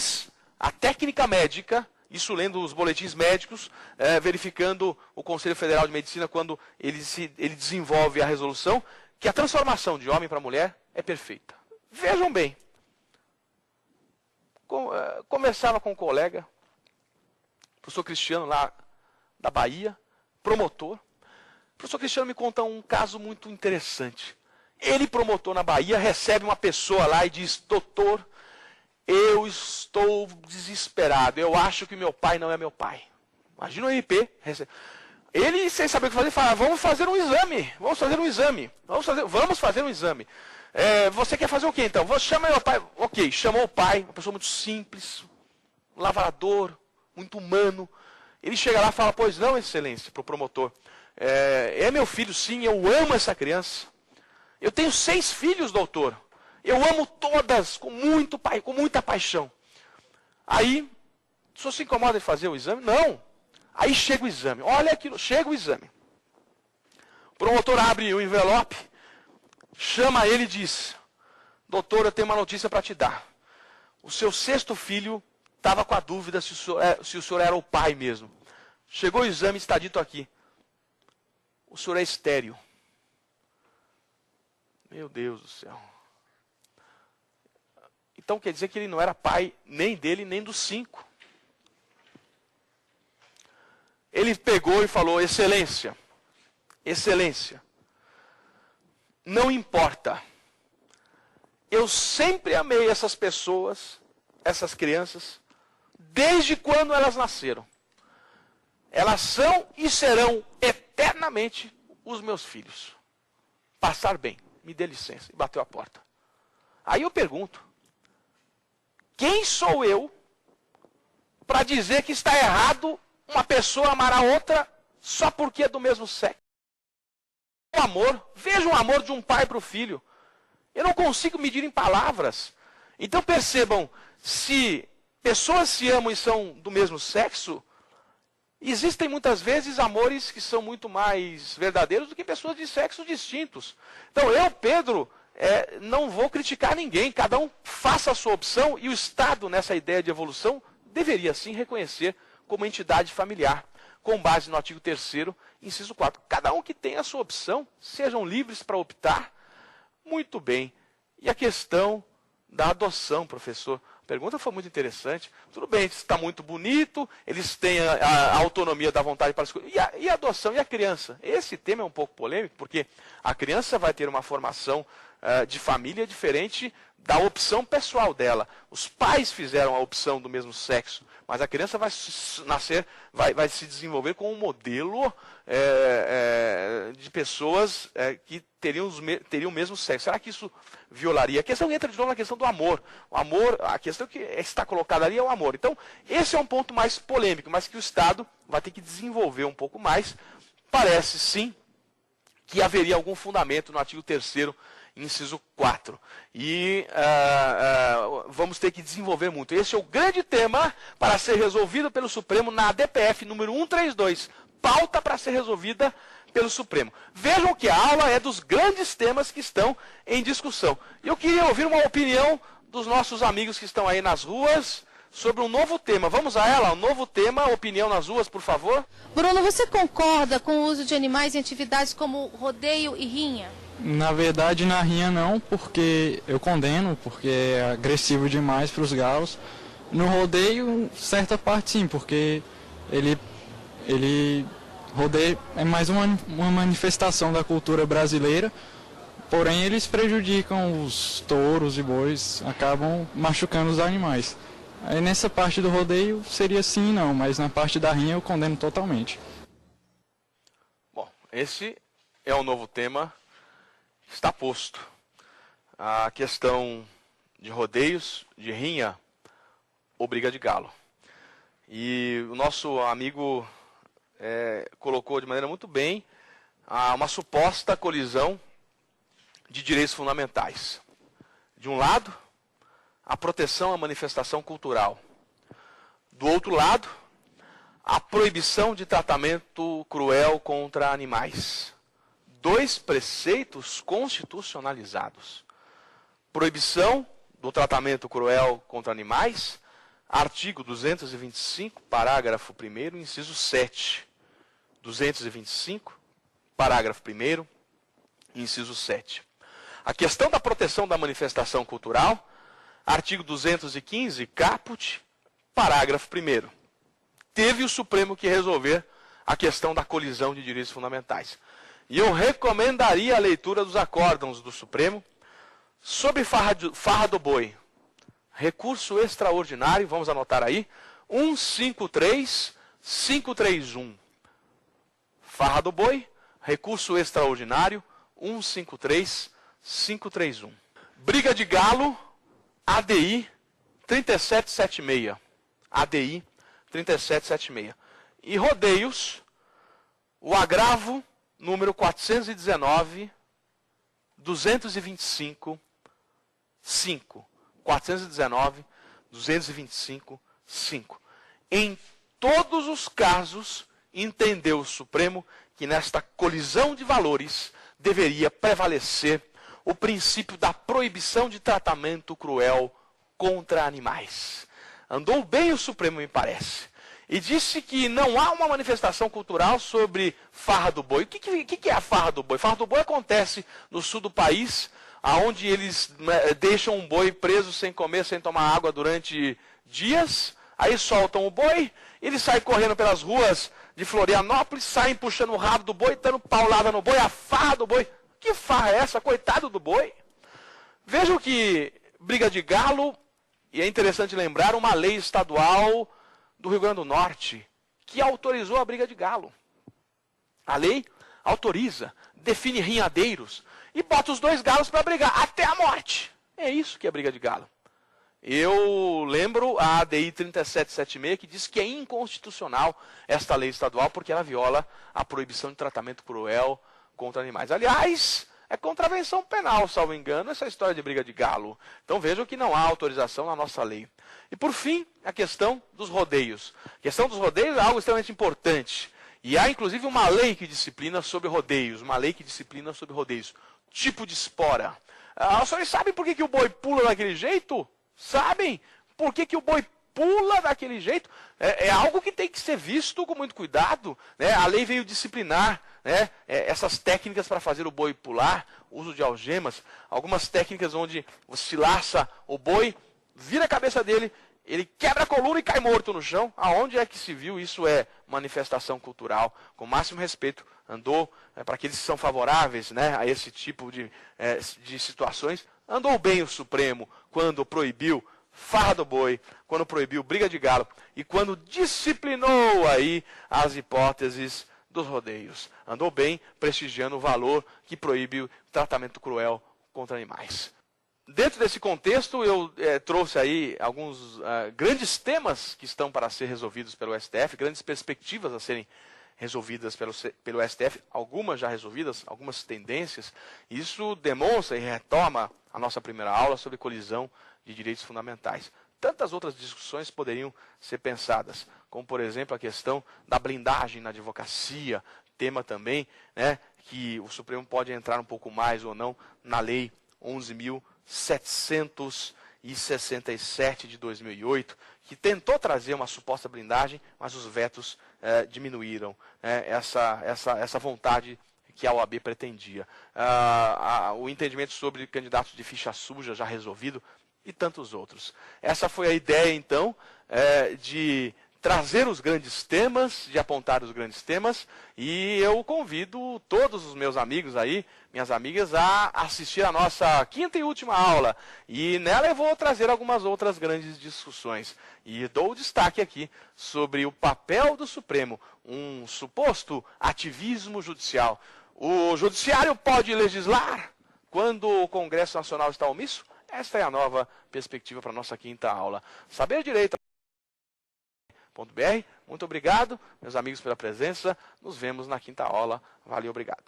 fiz a técnica médica, isso lendo os boletins médicos, verificando o Conselho Federal de Medicina quando ele desenvolve a resolução, que a transformação de homem para mulher é perfeita. Vejam bem, conversava com um colega, professor Cristiano lá da Bahia, promotor. O professor Cristiano me conta um caso muito interessante. Ele, promotor na Bahia, recebe uma pessoa lá e diz: doutor, eu estou desesperado, eu acho que meu pai não é meu pai. Imagina o MP. Ele, sem saber o que fazer, fala: vamos fazer um exame, vamos fazer um exame. Você quer fazer o quê então? Chama meu pai. Ok, chamou o pai, uma pessoa muito simples, um lavrador, muito humano. Ele chega lá e fala: pois não, excelência, para o promotor. É meu filho, sim, eu amo essa criança. Eu tenho 6 filhos, doutor. Eu amo todas com muita paixão. Aí, o senhor se incomoda de fazer o exame? Não. Aí chega o exame. Olha aquilo, chega o exame. O promotor abre o envelope, chama ele e diz: doutor, eu tenho uma notícia para te dar. O seu 6º filho estava com a dúvida se o senhor era o pai mesmo. Chegou o exame, está dito aqui: o senhor é estéril. Meu Deus do céu. Então quer dizer que ele não era pai nem dele, nem dos 5. Ele pegou e falou: excelência, não importa. Eu sempre amei essas pessoas, essas crianças, desde quando elas nasceram. Elas são e serão eternamente os meus filhos. Passar bem, me dê licença. E bateu a porta. Aí eu pergunto: quem sou eu para dizer que está errado uma pessoa amar a outra só porque é do mesmo sexo? O amor, veja o amor de um pai para o filho. Eu não consigo medir em palavras. Então percebam, se pessoas se amam e são do mesmo sexo, existem muitas vezes amores que são muito mais verdadeiros do que pessoas de sexos distintos. Então eu, Pedro, não vou criticar ninguém. Cada um faça a sua opção, e o Estado, nessa ideia de evolução, deveria sim reconhecer como entidade familiar, com base no artigo 3º, inciso 4. Cada um que tenha a sua opção, sejam livres para optar. Muito bem. E a questão da adoção, professor? A pergunta foi muito interessante. Tudo bem, está muito bonito, eles têm a autonomia da vontade para escolher. E a adoção? E a criança? Esse tema é um pouco polêmico, porque a criança vai ter uma formação de família diferente da opção pessoal dela. Os pais fizeram a opção do mesmo sexo, mas a criança vai nascer, vai se desenvolver com um modelo de pessoas que teriam o mesmo sexo. Será que isso violaria? A questão entra de novo na questão do amor. O amor, a questão que está colocada ali é o amor. Então, esse é um ponto mais polêmico, mas que o Estado vai ter que desenvolver um pouco mais. Parece, sim, que haveria algum fundamento no artigo 3º, inciso 4. E vamos ter que desenvolver muito. Esse é o grande tema para ser resolvido pelo Supremo na DPF número 132. Pauta para ser resolvida pelo Supremo. Vejam que a aula é dos grandes temas que estão em discussão. E eu queria ouvir uma opinião dos nossos amigos que estão aí nas ruas sobre um novo tema. Vamos a ela, um novo tema, opinião nas ruas, por favor. Bruno, você concorda com o uso de animais em atividades como rodeio e rinha? Na verdade, na rinha não, porque eu condeno, porque é agressivo demais para os galos. No rodeio, certa parte sim, porque ele rodeio é mais uma manifestação da cultura brasileira, porém eles prejudicam os touros e bois, acabam machucando os animais. Aí nessa parte do rodeio seria sim e não, mas na parte da rinha eu condeno totalmente. Bom, esse é um novo tema. Está posto. A questão de rodeios, de rinha ou briga de galo. E o nosso amigo colocou de maneira muito bem uma suposta colisão de direitos fundamentais. De um lado, a proteção à manifestação cultural. Do outro lado, a proibição de tratamento cruel contra animais. 2 preceitos constitucionalizados. Proibição do tratamento cruel contra animais, Artigo 225, parágrafo 1º, inciso 7. 225, parágrafo 1º, inciso 7. A questão da proteção da manifestação cultural, artigo 215, caput, parágrafo 1º. Teve o Supremo que resolver a questão da colisão de direitos fundamentais. E eu recomendaria a leitura dos acórdãos do Supremo sobre farra do boi. Recurso extraordinário, vamos anotar aí, 153531. Farra do boi, recurso extraordinário, 153531. Briga de galo, ADI 3776. ADI 3776. E rodeios, o agravo número 419, 225, 5. 419, 225, 5. Em todos os casos, entendeu o Supremo que nesta colisão de valores deveria prevalecer o princípio da proibição de tratamento cruel contra animais. Andou bem o Supremo, me parece. E disse que não há uma manifestação cultural sobre farra do boi. O que é a farra do boi? Farra do boi acontece no sul do país, onde eles deixam um boi preso sem comer, sem tomar água durante dias. Aí soltam o boi, ele sai correndo pelas ruas de Florianópolis, saem puxando o rabo do boi, dando paulada no boi, a farra do boi. Que farra é essa? Coitado do boi. Vejam que briga de galo, e é interessante lembrar, uma lei estadual do Rio Grande do Norte, que autorizou a briga de galo. A lei autoriza, define rinhadeiros, e bota os dois galos para brigar, até a morte. É isso que é briga de galo. Eu lembro a ADI 3776, que diz que é inconstitucional esta lei estadual, porque ela viola a proibição de tratamento cruel contra animais. Aliás, é contravenção penal, salvo engano, essa história de briga de galo. Então vejam que não há autorização na nossa lei. E por fim, a questão dos rodeios. A questão dos rodeios é algo extremamente importante. E há inclusive uma lei que disciplina sobre rodeios, tipo de espora. Os senhores sabem por que o boi pula daquele jeito? Sabem? Por que o boi pula daquele jeito? É algo que tem que ser visto com muito cuidado. Né? A lei veio disciplinar, né, essas técnicas para fazer o boi pular, uso de algemas, algumas técnicas onde se laça o boi, vira a cabeça dele, ele quebra a coluna e cai morto no chão. Aonde é que se viu? Isso é manifestação cultural. Com o máximo respeito, andou, para aqueles que são favoráveis, né, a esse tipo de situações, andou bem o Supremo quando proibiu farra do boi, quando proibiu briga de galo e quando disciplinou aí as hipóteses dos rodeios. Andou bem prestigiando o valor que proíbe o tratamento cruel contra animais. Dentro desse contexto, eu trouxe aí alguns grandes temas que estão para ser resolvidos pelo STF, grandes perspectivas a serem resolvidas pelo STF, algumas já resolvidas, algumas tendências. Isso demonstra e retoma a nossa primeira aula sobre colisão de direitos fundamentais. Tantas outras discussões poderiam ser pensadas, como, por exemplo, a questão da blindagem na advocacia, tema também, né, que o Supremo pode entrar um pouco mais ou não na Lei 11.767 de 2008, que tentou trazer uma suposta blindagem, mas os vetos diminuíram essa vontade que a OAB pretendia. O entendimento sobre candidatos de ficha suja já resolvido e tantos outros. Essa foi a ideia, então, de trazer os grandes temas, de apontar os grandes temas, e eu convido todos os meus amigos aí, minhas amigas, a assistir a nossa quinta e última aula. E nela eu vou trazer algumas outras grandes discussões. E dou destaque aqui sobre o papel do Supremo, um suposto ativismo judicial. O Judiciário pode legislar quando o Congresso Nacional está omisso? Esta é a nova perspectiva para a nossa quinta aula. Saber Direito. Muito obrigado, meus amigos, pela presença. Nos vemos na quinta aula. Valeu, obrigado.